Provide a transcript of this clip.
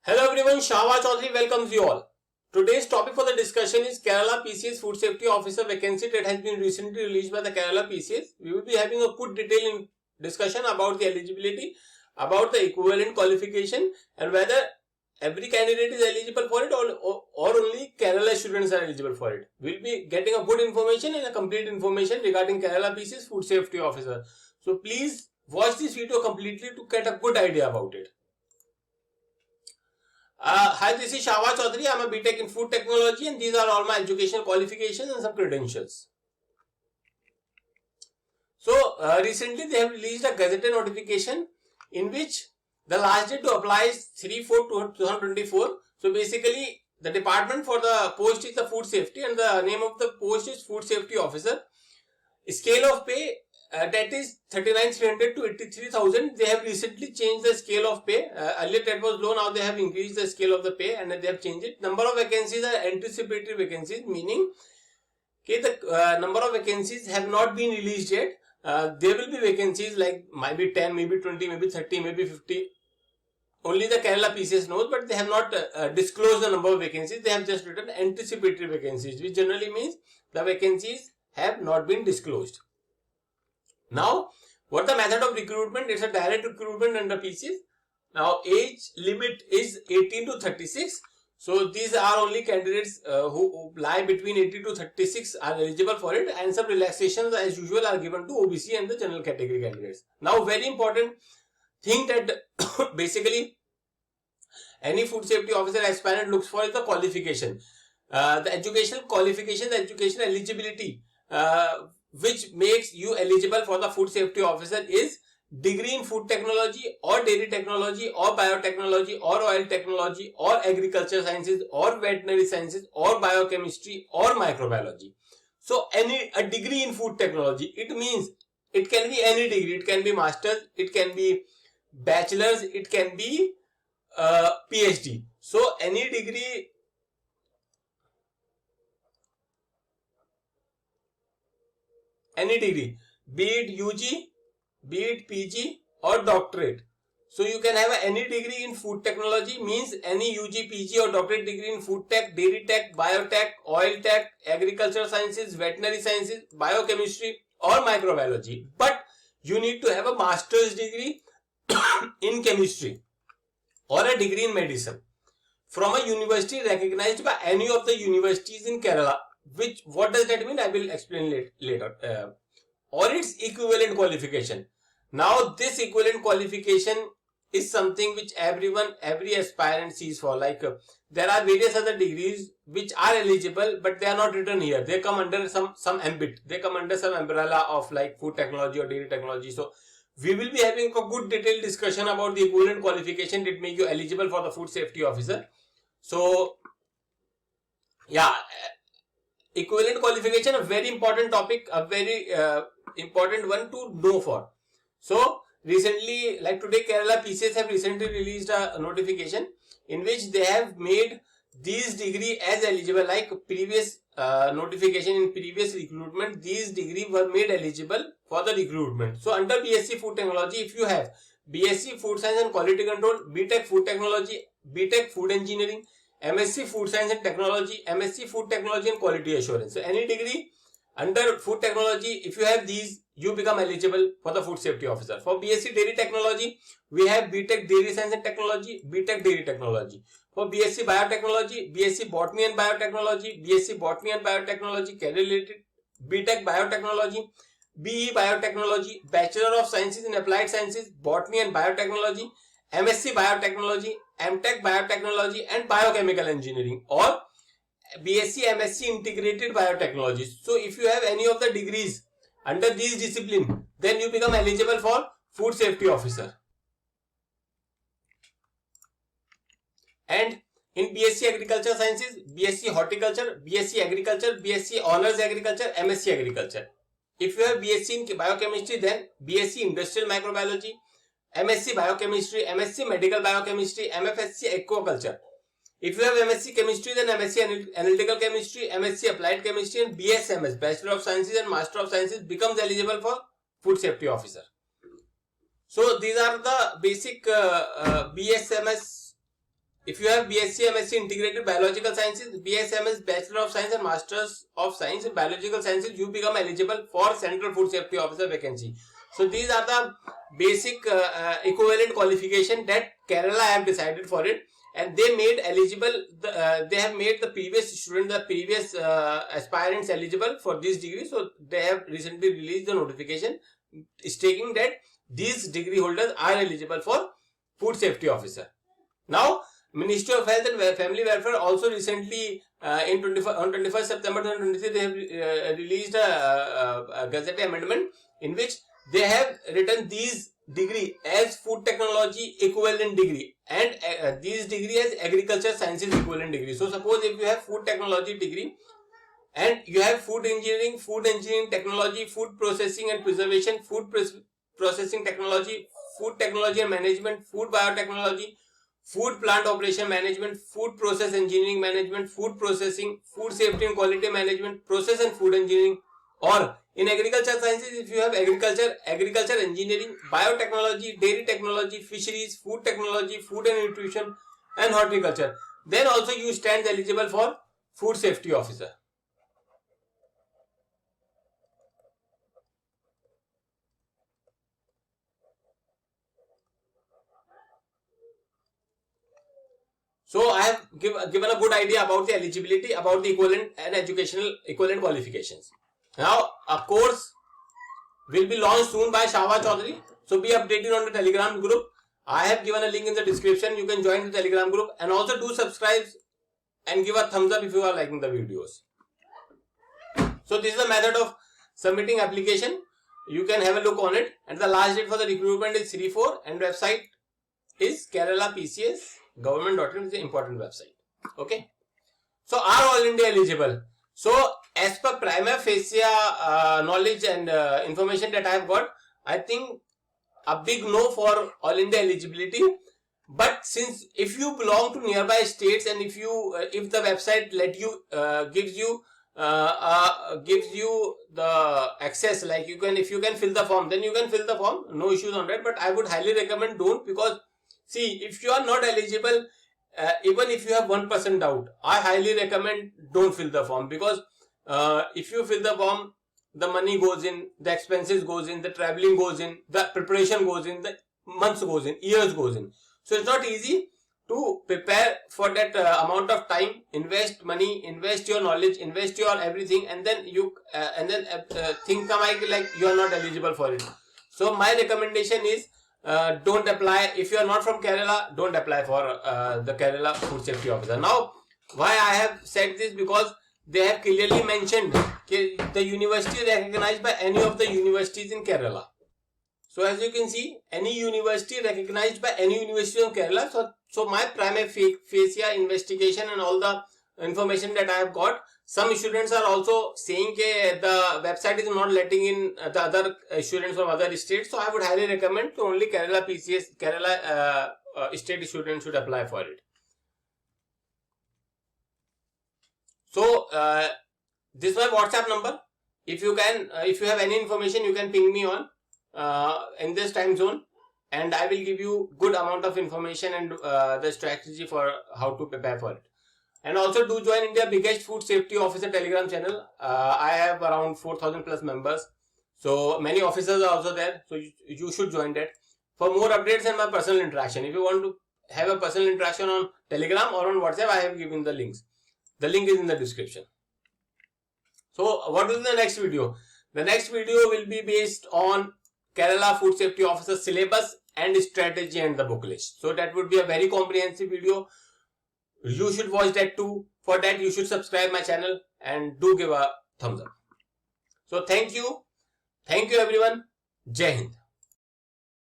Hello everyone, Shahwa Chaudhary welcomes you all. Today's topic for the discussion is Kerala PCS Food Safety Officer vacancy that has been recently released by the Kerala PCS. We will be having a good detailed discussion about the eligibility, about the equivalent qualification and whether every candidate is eligible for it or only Kerala students are eligible for it. We will be getting a good information and a complete information regarding Kerala PCS Food Safety Officer. So please watch this video completely to get a good idea about it. Hi, this is Shahwa Chaudhary. I am a BTech in Food Technology and these are all my educational qualifications and some credentials. So, recently they have released a gazetted notification in which the last date to apply is 3/4/2024. So, basically the department for the post is the Food Safety and the name of the post is Food Safety Officer. Scale of pay that is 39,300 to 83,000. They have recently changed the scale of pay. Earlier that was low, now they have increased the scale of the pay and they have changed it. Number of vacancies are anticipatory vacancies, meaning the number of vacancies have not been released yet. There will be vacancies like maybe 10, maybe 20, maybe 30, maybe 50. Only the Kerala PCS knows, but they have not disclosed the number of vacancies. They have just written anticipatory vacancies, which generally means the vacancies have not been disclosed. Now, what the method of recruitment? It's a direct recruitment under PCS. Now, age limit is 18 to 36. So, these are only candidates who lie between 18 to 36 are eligible for it, and some relaxations as usual are given to OBC and the general category candidates. Now, very important thing that basically any food safety officer aspirant looks for is the qualification. The educational qualification, the educational eligibility which makes you eligible for the food safety officer is degree in food technology or dairy technology or biotechnology or oil technology or agriculture sciences or veterinary sciences or biochemistry or microbiology. So a degree in food technology, it means it can be any degree. It can be master's, it can be bachelor's, it can be PhD. So any degree be it UG, be it PG or doctorate. So you can have any degree in food technology, means any UG, PG or doctorate degree in food tech, dairy tech, biotech, oil tech, agricultural sciences, veterinary sciences, biochemistry or microbiology. But you need to have a master's degree in chemistry or a degree in medicine from a university recognized by any of the universities in Kerala. What does that mean? I will explain later. Or its equivalent qualification. Now, this equivalent qualification is something which every aspirant sees for. Like there are various other degrees which are eligible, but they are not written here. They come under some ambit. They come under some umbrella of like food technology or dairy technology. So, we will be having a good detailed discussion about the equivalent qualification that make you eligible for the food safety officer. So, yeah, equivalent qualification, a very important topic, a very important one to know for. So, recently, like today, Kerala PCS have recently released a notification in which they have made these degree as eligible. Like previous notification in previous recruitment, these degree were made eligible for the recruitment. So, under BSc Food Technology, if you have BSc Food Science and Quality Control, BTech Food Technology, BTech Food Engineering, MSc Food Science and Technology, MSc Food Technology and Quality Assurance. So, any degree under food technology, if you have these, you become eligible for the food safety officer. For BSc Dairy Technology, we have BTech Dairy Science and Technology, BTech Dairy Technology. For BSc Biotechnology, BSc Botany and Biotechnology, BSc Botany and Biotechnology, related BTech Biotechnology, BE Biotechnology, Bachelor of Sciences in Applied Sciences, Botany and Biotechnology, MSc Biotechnology, MTech Biotechnology and Biochemical Engineering, or BSc MSc Integrated Biotechnology. So if you have any of the degrees under these disciplines, then you become eligible for food safety officer. And in BSc Agriculture Sciences, BSc Horticulture, BSc Agriculture, BSc Honours Agriculture, MSc Agriculture. If you have BSc in Biochemistry, then BSc Industrial Microbiology, MSc Biochemistry, MSc Medical Biochemistry, MFSc Aquaculture. If you have MSc Chemistry, then MSc Analytical Chemistry, MSc Applied Chemistry and BSMS, Bachelor of Sciences and Master of Sciences becomes eligible for Food Safety Officer. So these are the basic BSMS if you have BSc, MSc Integrated Biological Sciences, BSMS Bachelor of Science and Masters of Science in Biological Sciences, you become eligible for Central Food Safety Officer vacancy. So these are the basic equivalent qualification that Kerala have decided for it, and they made eligible. They have made the previous student, the previous aspirants eligible for this degree. So they have recently released the notification stating that these degree holders are eligible for Food Safety Officer. Now, Ministry of Health and Family Welfare also recently on 21st September 2023 they have released a Gazette amendment in which they have written these degree as Food Technology equivalent degree and these degree as Agriculture Sciences equivalent degree. So suppose if you have Food Technology degree and you have Food Engineering Technology, Food Processing and Preservation, Food Processing Technology, Food Technology and Management, Food Biotechnology, Food Plant Operation Management, Food Process Engineering Management, Food Processing, Food Safety and Quality Management, Process and Food Engineering, or in Agriculture Sciences if you have Agriculture Engineering, Biotechnology, Dairy Technology, Fisheries, Food Technology, Food and Nutrition and Horticulture, then also you stand eligible for Food Safety Officer. So I have given a good idea about the eligibility, about the equivalent and educational equivalent qualifications. Now a course will be launched soon by Shahwa Chaudhary. So be updated on the Telegram group. I have given a link in the description. You can join the Telegram group and also do subscribe and give a thumbs up if you are liking the videos. So this is the method of submitting application. You can have a look on it, and the last date for the recruitment is 3/4 and website is Kerala PCS government.in, is an important website. Okay. So are all India eligible? So as per prima facie knowledge and information that I have got, I think a big no for all India eligibility. But since if you belong to nearby states and if the website gives you the access, like if you can fill the form, then you can fill the form, no issues on that. But I would highly recommend don't, because see, if you are not eligible, even if you have 1% doubt, I highly recommend don't fill the form, because if you fill the form, the money goes in, the expenses goes in, the traveling goes in, the preparation goes in, the months goes in, years goes in. So it's not easy to prepare for that amount of time, invest money, invest your knowledge, invest your everything, and then things come like you are not eligible for it. So my recommendation is don't apply. If you are not from Kerala, don't apply for the Kerala Food Safety Officer. Now, why I have said this, because they have clearly mentioned the university is recognized by any of the universities in Kerala. So as you can see, any university recognized by any university in Kerala. So my prima facie investigation and all the information that I have got, some students are also saying that the website is not letting in the other students from other states. So I would highly recommend to only Kerala PCS, Kerala state students should apply for it. So this is my WhatsApp number. If you have any information, you can ping me on in this time zone, and I will give you good amount of information and the strategy for how to prepare for it. And also do join India's biggest food safety officer Telegram channel. I have around 4,000 plus members. So many officers are also there. So you should join that. For more updates and my personal interaction, if you want to have a personal interaction on Telegram or on WhatsApp, I have given the links. The link is in the description. So what is the next video? The next video will be based on Kerala Food Safety Officer syllabus and strategy and the book list. So that would be a very comprehensive video. You should watch that too. For that, you should subscribe my channel and do give a thumbs up. So thank you everyone. Jai Hind.